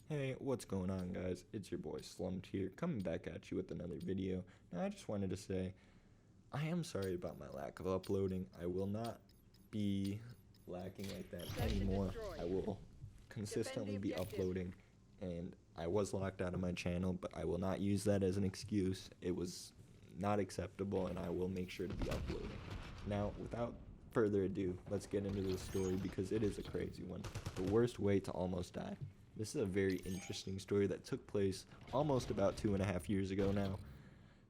Hey, what's going on, guys? It's your boy Slumped here, coming back at you with another video. Now, I just wanted to say, I am sorry about my lack of uploading. I will not be lacking like that anymore. I will consistently be uploading, and I was locked out of my channel, but I will not use that as an excuse. It was not acceptable, and I will make sure to be uploading. Now, without further ado, let's get into this story because it is a crazy one. The worst way to almost die. This is a very interesting story that took place almost about 2.5 years ago now.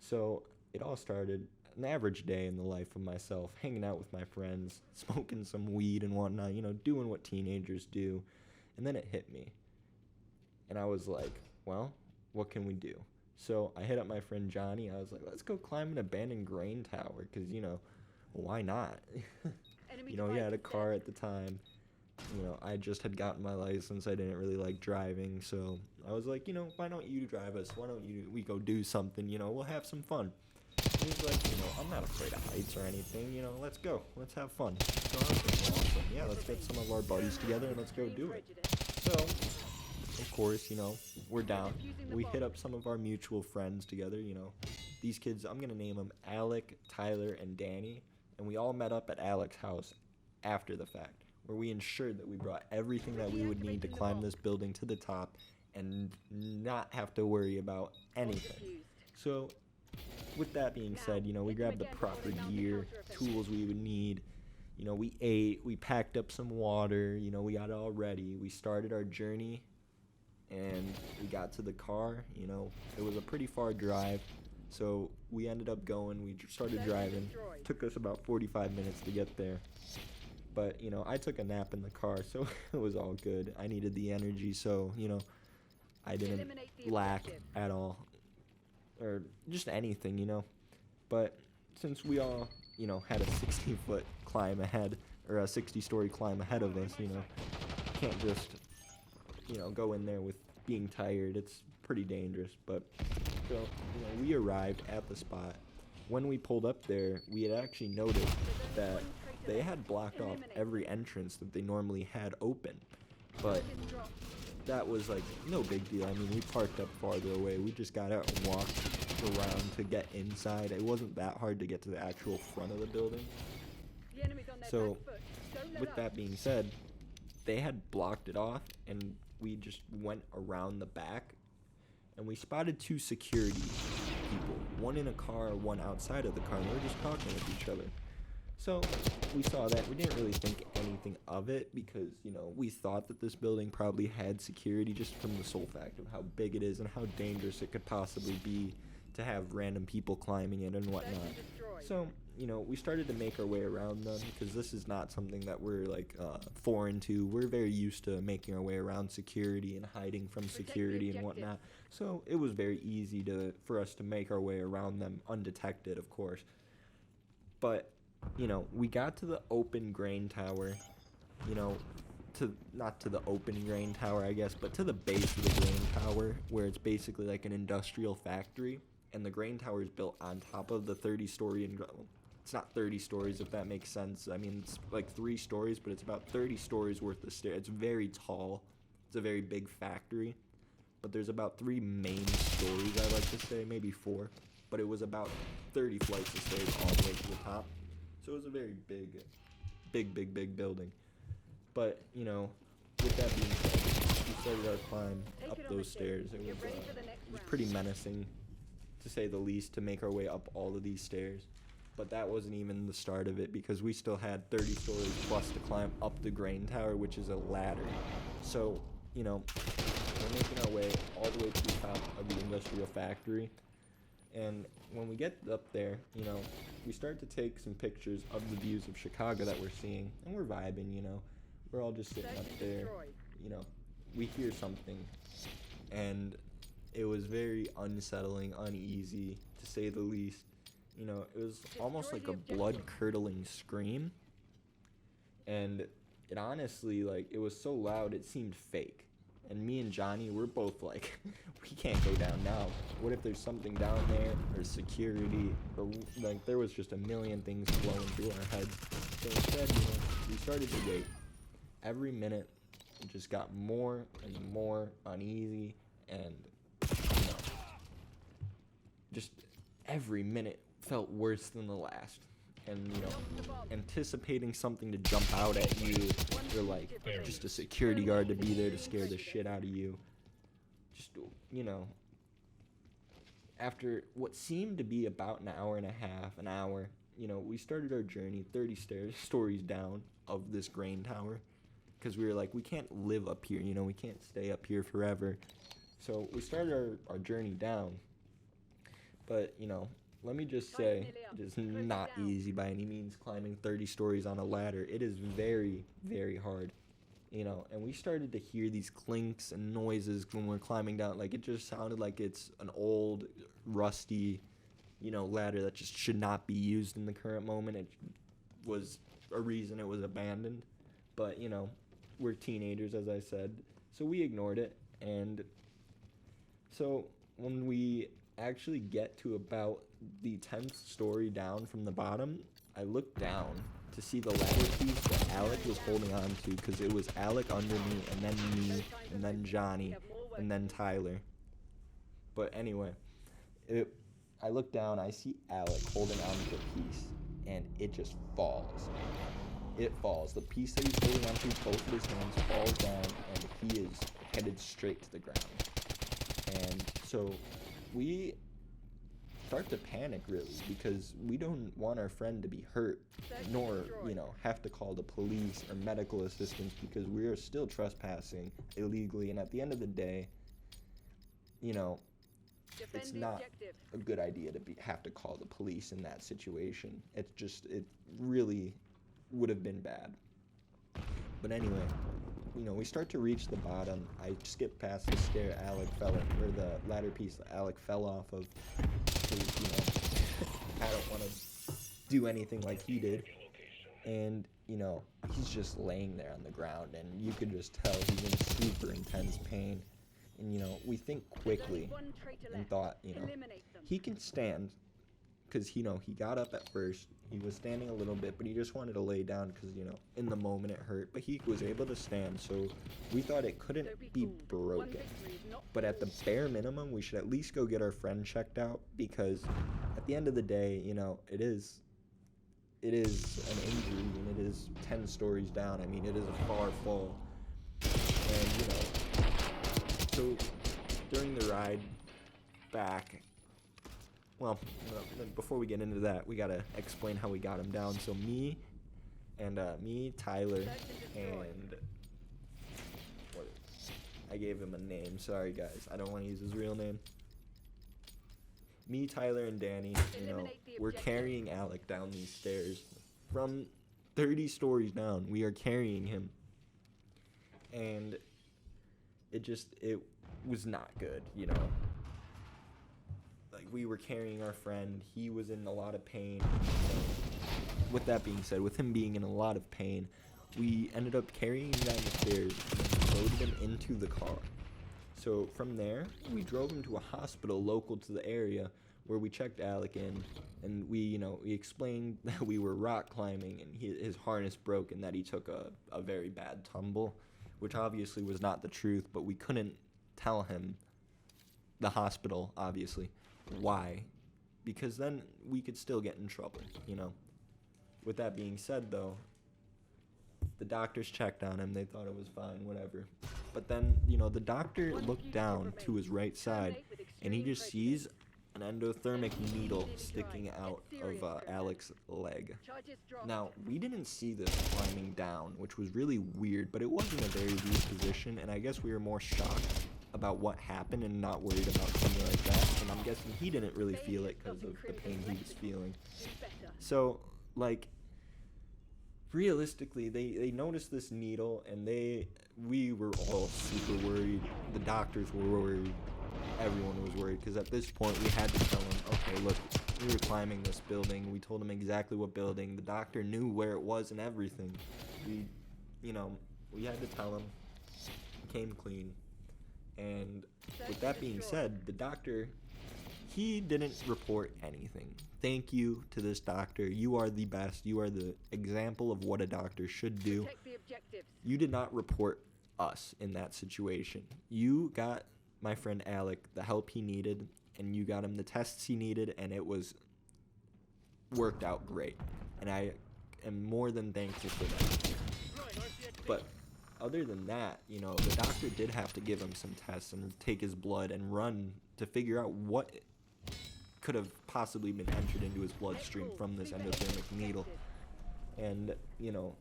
So it all started an average day in the life of myself, hanging out with my friends, smoking some weed and whatnot, doing what teenagers do. And then it hit me. And I was like, well, what can we do? So I hit up my friend Johnny. I was like, let's go climb an abandoned grain tower because, why not? He had a car at the time. I just had gotten my license. I didn't really like driving, so I was like, why don't you drive us? Why don't we go do something? We'll have some fun. And he's like, I'm not afraid of heights or anything. Let's go. Let's have fun. So I was like, awesome. Yeah, let's get some of our buddies together and let's go do it. So, of course, we're down. We hit up some of our mutual friends together. These kids, I'm gonna name them Alec, Tyler, and Danny, and we all met up at Alec's house after the fact, where we ensured that we brought everything that we would need to climb this building to the top and not have to worry about anything. So, with that being said, we grabbed the proper gear, tools we would need. We ate, we packed up some water, we got it all ready. We started our journey and we got to the car. It was a pretty far drive. So we ended up going, we started driving. Took us about 45 minutes to get there. But, I took a nap in the car, so it was all good. I needed the energy, so, I didn't lack at all. Or just anything. But since we all, had a 60-foot climb ahead, or a 60-story climb ahead of us, can't just, go in there with being tired. It's pretty dangerous. But, so, we arrived at the spot. When we pulled up there, we had actually noticed that they had blocked off every entrance that they normally had open. But that was like no big deal. I mean, we parked up farther away. We just got out and walked around to get inside. It wasn't that hard to get to the actual front of the building. So with that being said, they had blocked it off and we just went around the back and we spotted two security people, one in a car, one outside of the car, and they were just talking with each other. So we saw that. We didn't really think anything of it because, we thought that this building probably had security just from the sole fact of how big it is and how dangerous it could possibly be to have random people climbing it and whatnot. So, we started to make our way around them because this is not something that we're like foreign to. We're very used to making our way around security and hiding from security and whatnot. So it was very easy for us to make our way around them undetected, of course. But we got to the open grain tower, not to the open grain tower, I guess, but to the base of the grain tower, where it's basically like an industrial factory, and the grain tower is built on top of the 30-story, it's not 30 stories, if that makes sense. I mean, it's like 3 stories, but it's about 30 stories worth of stairs. It's very tall. It's a very big factory, but there's about 3 main stories, I like to say, maybe 4, but it was about 30 flights of stairs all the way to the top. So it was a very big building. But, with that being said, we started our climb up those stairs. It was pretty menacing, to say the least, to make our way up all of these stairs. But that wasn't even the start of it because we still had 30 stories plus to climb up the grain tower, which is a ladder. So, we're making our way all the way to the top of the industrial factory. And when we get up there, we start to take some pictures of the views of Chicago that we're seeing, and we're vibing, We're all just sitting up there, we hear something, and it was very unsettling, uneasy, to say the least. It was almost like a blood-curdling scream, and it honestly, it was so loud, it seemed fake. And me and Johnny, we're both like, we can't go down now. What if there's something down there, or security, or there was just a million things flowing through our heads. So instead, we started to wait. Every minute it just got more and more uneasy, and you know, just every minute felt worse than the last. And you know, anticipating something to jump out at you, or like just a security guard to be there to scare the shit out of you. Just, you know, after what seemed to be about an hour and a half, an hour, you know, we started our journey 30 stories down of this grain tower, because we were like, we can't live up here, you know, we can't stay up here forever. So we started our journey down. But, you know, let me just say, it is not easy by any means climbing 30 stories on a ladder. It is very, very hard, you know. And we started to hear these clinks and noises when we're climbing down. Like, it just sounded like it's an old, rusty, you know, ladder that just should not be used in the current moment. It was a reason it was abandoned. But, you know, we're teenagers, as I said, so we ignored it. And so when we actually get to about the 10th story down from the bottom, I looked down to see the ladder piece that Alec was holding on to, because it was Alec under me, and then me, and then Johnny, and then Tyler. But anyway, I look down, I see Alec holding on to the piece, and it just falls. It falls. The piece that he's holding onto, both of his hands, falls down, and he is headed straight to the ground. And so we start to panic, really, because we don't want our friend to be hurt, nor, you know, have to call the police or medical assistance, because we are still trespassing illegally. And at the end of the day, you know, it's not a good idea to have to call the police in that situation. It's just, it really would have been bad. But anyway, you know, we start to reach the bottom. I skip past the stair Alec fell, or the ladder piece that Alec fell off of, because, you know, I don't want to do anything like he did. And, you know, he's just laying there on the ground, and you could just tell he's in super intense pain. And, you know, we think quickly and thought, you know, he can stand, because, you know, he got up at first. He was standing a little bit, but he just wanted to lay down because, you know, in the moment it hurt. But he was able to stand, so we thought it couldn't be broken. But at the bare minimum, we should at least go get our friend checked out, because at the end of the day, you know, it is an injury, and it is 10 stories down. I mean, it is a far fall. And, you know, so during the ride back, well, before we get into that, we gotta explain how we got him down. So me, Tyler, and I gave him a name. Sorry, guys, I don't want to use his real name. Me, Tyler, and Danny, you know, we're carrying Alec down these stairs from 30 stories down. We are carrying him, and it was not good, you know. Like, we were carrying our friend. He was in a lot of pain. With that being said, with him being in a lot of pain, we ended up carrying him down the stairs and loaded him into the car. So from there, we drove him to a hospital local to the area, where we checked Alec in, and we explained that we were rock climbing, and his harness broke, and that he took a very bad tumble, which obviously was not the truth, but we couldn't tell him, the hospital, obviously, why, because then we could still get in trouble, you know. With that being said, though, the doctors checked on him. They thought it was fine, whatever. But then, you know, the doctor looked down to his right side, and he just sees an endothermic needle sticking out of Alec's leg. Now, we didn't see this climbing down, which was really weird, but it wasn't a very weak position, and I guess we were more shocked about what happened and not worried about something like that. And I'm guessing he didn't really feel it because of the pain he was feeling. So, like, realistically, they noticed this needle, and we were all super worried. The doctors were worried. Everyone was worried, because at this point we had to tell him, okay, look, we were climbing this building. We told him exactly what building. The doctor knew where it was and everything. We had to tell him. Came clean. And with that being said, the doctor, he didn't report anything. Thank you to this doctor. You are the best. You are the example of what a doctor should do. You did not report us in that situation. You got my friend Alec the help he needed, and you got him the tests he needed, and it was worked out great. And I am more than thankful for that. But other than that, you know, the doctor did have to give him some tests and take his blood and run to figure out what could have possibly been entered into his bloodstream from this endothermic needle. And, you know,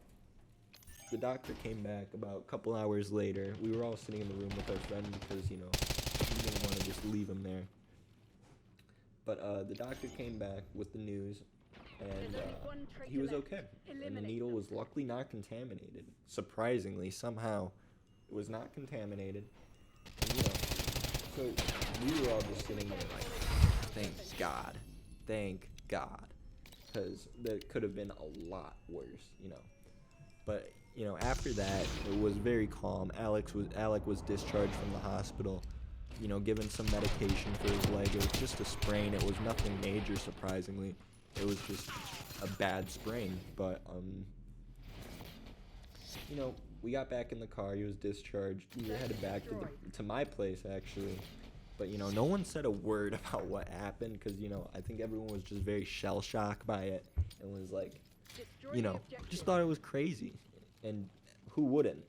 the doctor came back about a couple hours later. We were all sitting in the room with our friend because, you know, we didn't want to just leave him there. But the doctor came back with the news, and he was okay. And the needle was luckily not contaminated. Surprisingly, somehow, it was not contaminated. And, you know, so we were all just sitting there like, thank God. Thank God. Because that could have been a lot worse, you know. But, you know, after that, it was very calm. Alec was discharged from the hospital, you know, given some medication for his leg. It was just a sprain. It was nothing major, surprisingly. It was just a bad sprain. But, you know, we got back in the car. He was discharged. We were headed back to my place, actually. But, you know, no one said a word about what happened because, you know, I think everyone was just very shell-shocked by it and was like, you know, just thought it was crazy. And who wouldn't?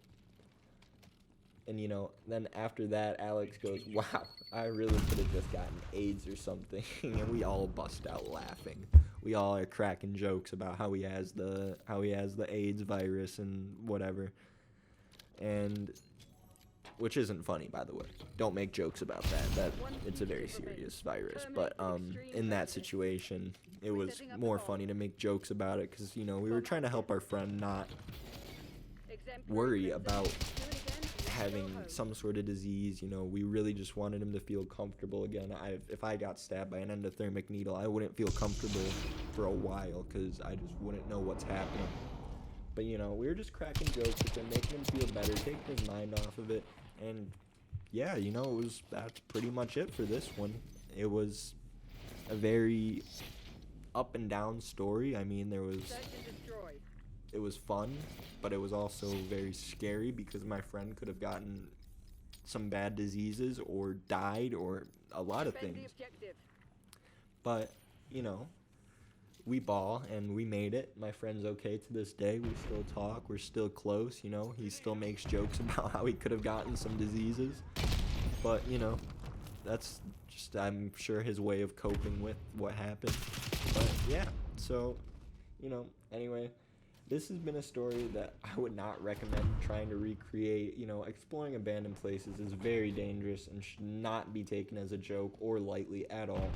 And, you know, then after that, Alex goes, wow, I really could have just gotten AIDS or something. And we all bust out laughing. We all are cracking jokes about how he has the AIDS virus and whatever. And which isn't funny, by the way. Don't make jokes about that. It's a very serious virus. But in that situation, it was more funny to make jokes about it because, you know, we were trying to help our friend not worry about having some sort of disease. You know, we really just wanted him to feel comfortable again. If I got stabbed by an endothermic needle, I wouldn't feel comfortable for a while because I just wouldn't know what's happening. But, you know, we were just cracking jokes with him, making him feel better, taking his mind off of it. And, yeah, you know, that's pretty much it for this one. It was a very up and down story. I mean, it was fun, but it was also very scary because my friend could have gotten some bad diseases or died or a lot of things. But, you know, we ball and we made it. My friend's okay to this day. We still talk. We're still close, you know. He still makes jokes about how he could have gotten some diseases. But, you know, that's just, I'm sure, his way of coping with what happened. But, yeah, so, you know, anyway, this has been a story that I would not recommend trying to recreate. You know, exploring abandoned places is very dangerous and should not be taken as a joke or lightly at all.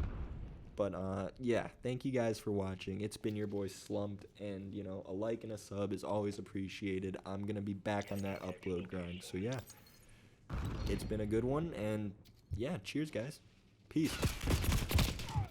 But, yeah, thank you guys for watching. It's been your boy Slumped, and, you know, a like and a sub is always appreciated. I'm going to be back on that upload grind. So, yeah, it's been a good one, and, yeah, cheers, guys. Peace.